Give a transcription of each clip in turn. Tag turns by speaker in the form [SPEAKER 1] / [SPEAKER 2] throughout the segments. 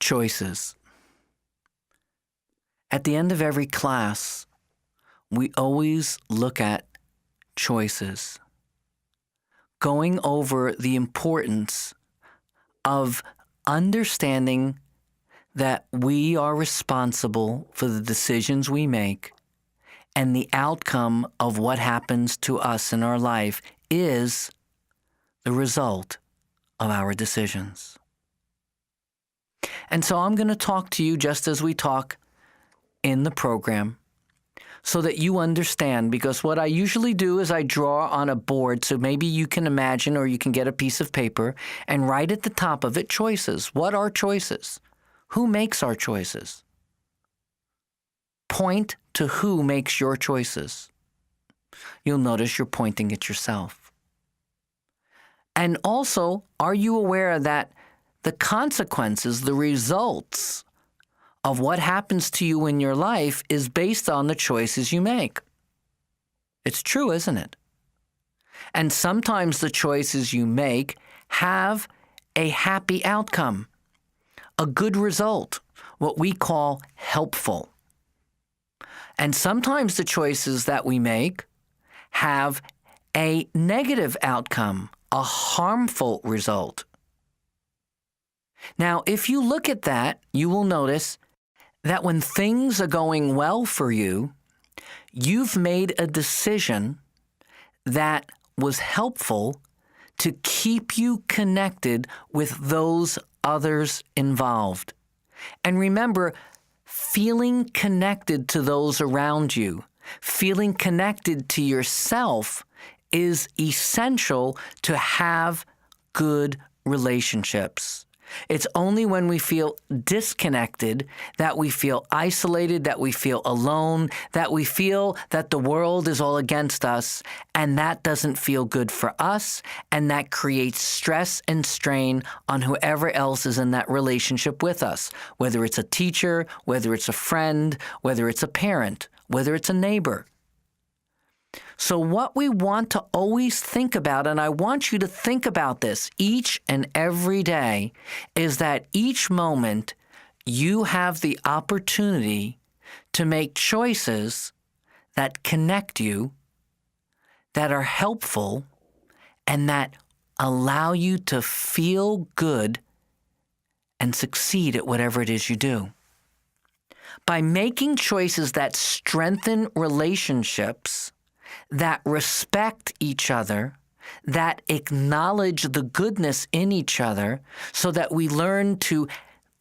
[SPEAKER 1] Choices. At the end of every class, we always look at choices, going over the importance of understanding that we are responsible for the decisions we make, and the outcome of what happens to us in our life is the result of our decisions. And so I'm going to talk to you just as we talk in the program so that you understand, because what I usually do is I draw on a board, so maybe you can imagine or you can get a piece of paper and write at the top of it choices. What are choices? Who makes our choices? Point to who makes your choices. You'll notice you're pointing at yourself. And also, are you aware that the consequences, the results of what happens to you in your life is based on the choices you make? It's true, isn't it? And sometimes the choices you make have a happy outcome, a good result, what we call helpful. And sometimes the choices that we make have a negative outcome, a harmful result. Now, if you look at that, you will notice that when things are going well for you, you've made a decision that was helpful to keep you connected with those others involved. And remember, feeling connected to those around you, feeling connected to yourself is essential to have good relationships. It's only when we feel disconnected, that we feel isolated, that we feel alone, that we feel that the world is all against us, and that doesn't feel good for us, and that creates stress and strain on whoever else is in that relationship with us, whether it's a teacher, whether it's a friend, whether it's a parent, whether it's a neighbor. So what we want to always think about, and I want you to think about this each and every day, is that each moment you have the opportunity to make choices that connect you, that are helpful, and that allow you to feel good and succeed at whatever it is you do. By making choices that strengthen relationships, that respect each other, that acknowledge the goodness in each other, so that we learn to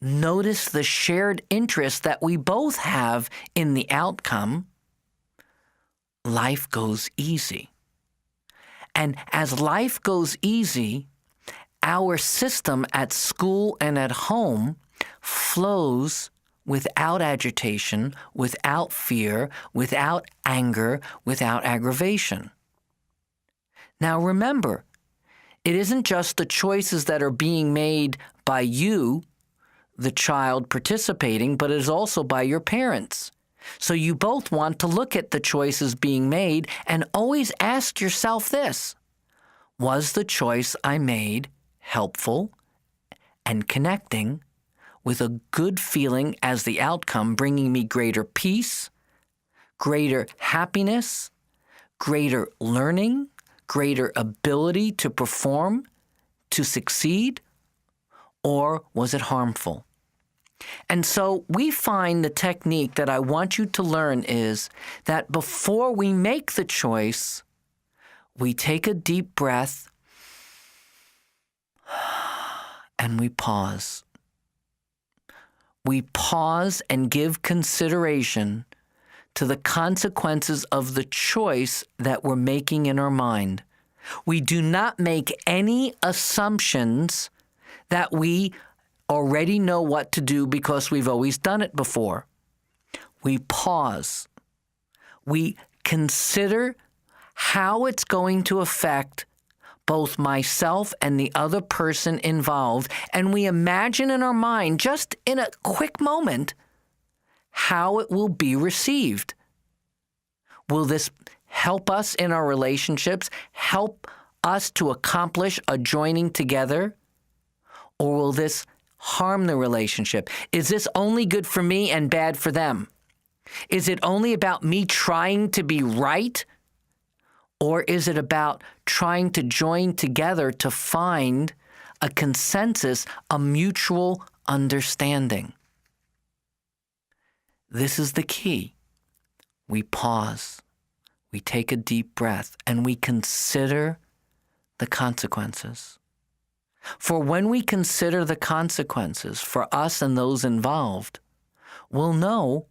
[SPEAKER 1] notice the shared interest that we both have in the outcome, life goes easy. And as life goes easy, our system at school and at home flows without agitation, without fear, without anger, without aggravation. Now remember, it isn't just the choices that are being made by you, the child participating, but it is also by your parents. So you both want to look at the choices being made and always ask yourself this: was the choice I made helpful and connecting, with a good feeling as the outcome, bringing me greater peace, greater happiness, greater learning, greater ability to perform, to succeed? Or was it harmful? And so we find the technique that I want you to learn is that before we make the choice, we take a deep breath and we pause. We pause and give consideration to the consequences of the choice that we're making in our mind. We do not make any assumptions that we already know what to do because we've always done it before. We pause. We consider how it's going to affect both myself and the other person involved, and we imagine in our mind, just in a quick moment, how it will be received. Will this help us in our relationships, help us to accomplish a joining together? Or will this harm the relationship? Is this only good for me and bad for them? Is it only about me trying to be right? Or is it about trying to join together to find a consensus, a mutual understanding? This is the key. We pause, we take a deep breath, and we consider the consequences. For when we consider the consequences for us and those involved, we'll know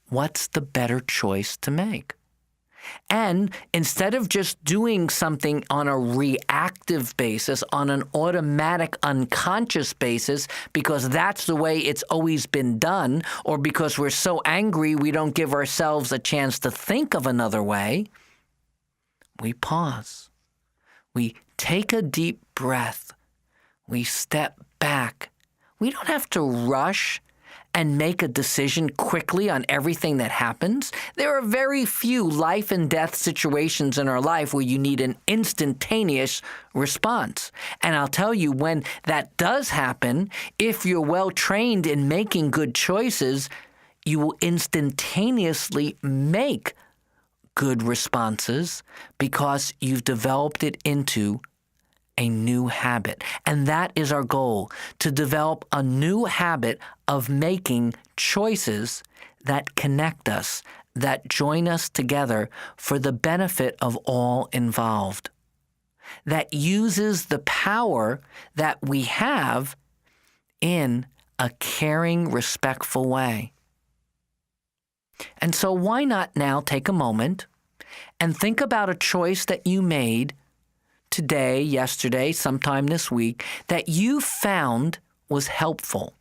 [SPEAKER 1] what's the better choice to make. And instead of just doing something on a reactive basis, on an automatic, unconscious basis, because that's the way it's always been done, or because we're so angry we don't give ourselves a chance to think of another way, we pause. We take a deep breath. We step back. We don't have to rush and make a decision quickly on everything that happens. There are very few life and death situations in our life where you need an instantaneous response. And I'll tell you, when that does happen, if you're well trained in making good choices, you will instantaneously make good responses because you've developed it into a new habit. And that is our goal, to develop a new habit of making choices that connect us, that join us together for the benefit of all involved, that uses the power that we have in a caring, respectful way. And so why not now take a moment and think about a choice that you made today, yesterday, sometime this week, that you found was helpful,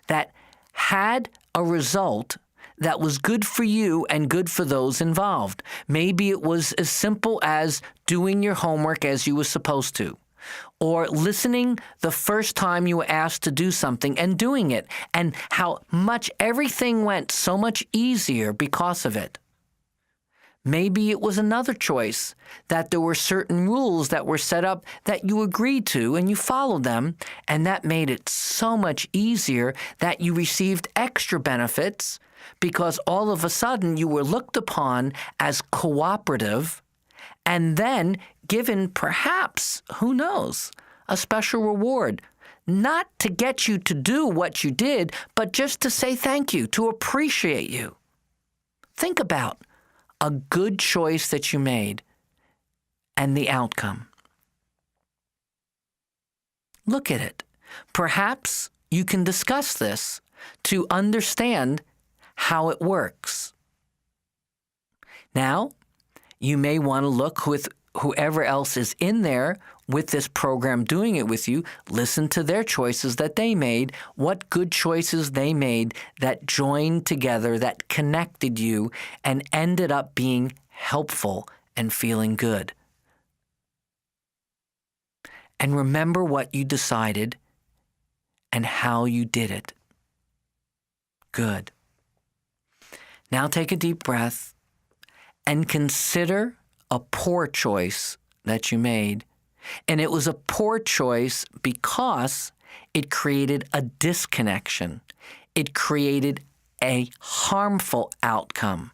[SPEAKER 1] that had a result that was good for you and good for those involved. Maybe it was as simple as doing your homework as you were supposed to, or listening the first time you were asked to do something and doing it, and how much everything went so much easier because of it. Maybe it was another choice, that there were certain rules that were set up that you agreed to and you followed them, and that made it so much easier that you received extra benefits because all of a sudden you were looked upon as cooperative and then given perhaps, who knows, a special reward. Not to get you to do what you did, but just to say thank you, to appreciate you. Think about a good choice that you made and the outcome. Look at it. Perhaps you can discuss this to understand how it works. Now, you may want to look with whoever else is in there with this program doing it with you, listen to their choices that they made, what good choices they made that joined together, that connected you, and ended up being helpful and feeling good. And remember what you decided and how you did it. Good. Now take a deep breath and consider a poor choice that you made. And it was a poor choice because it created a disconnection. It created a harmful outcome.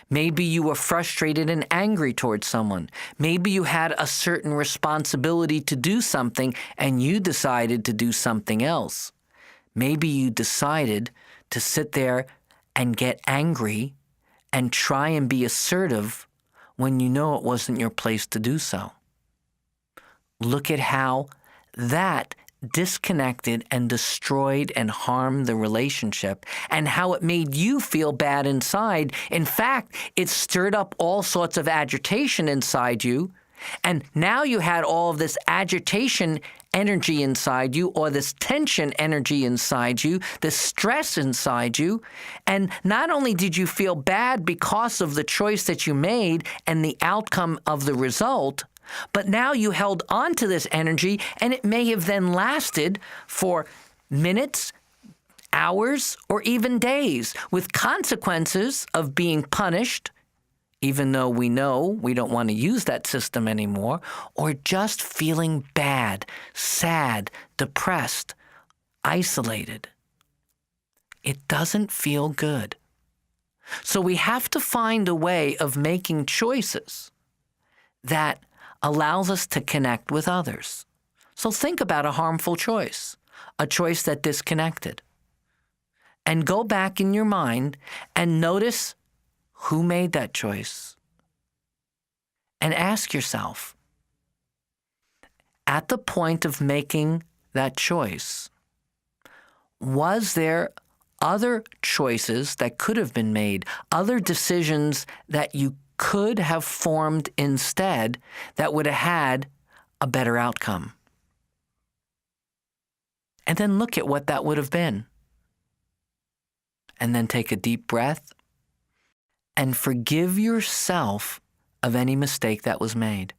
[SPEAKER 1] Maybe you were frustrated and angry towards someone. Maybe you had a certain responsibility to do something and you decided to do something else. Maybe you decided to sit there and get angry and try and be assertive when you know it wasn't your place to do so. Look at how that disconnected and destroyed and harmed the relationship, and how it made you feel bad inside. In fact, it stirred up all sorts of agitation inside you, and now you had all of this agitation energy inside you, or this tension energy inside you, this stress inside you, and not only did you feel bad because of the choice that you made and the outcome of the result, but now you held on to this energy, and it may have then lasted for minutes, hours, or even days, with consequences of being punished, even though we know we don't want to use that system anymore, or just feeling bad, sad, depressed, isolated. It doesn't feel good. So we have to find a way of making choices that allows us to connect with others. So think about a harmful choice, a choice that disconnected. And go back in your mind and notice who made that choice. And ask yourself, at the point of making that choice, was there other choices that could have been made, other decisions that you could have formed instead that would have had a better outcome? And then look at what that would have been. And then take a deep breath and forgive yourself of any mistake that was made.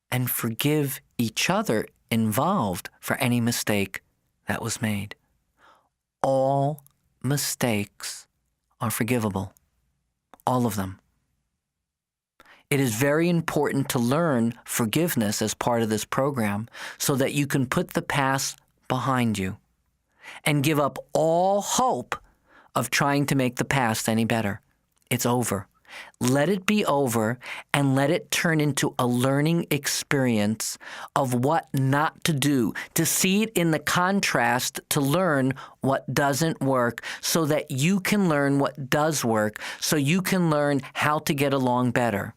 [SPEAKER 1] And forgive each other involved for any mistake that was made. All mistakes are forgivable. All of them. It is very important to learn forgiveness as part of this program so that you can put the past behind you and give up all hope of trying to make the past any better. It's over. Let it be over and let it turn into a learning experience of what not to do, to see it in the contrast, to learn what doesn't work so that you can learn what does work, so you can learn how to get along better.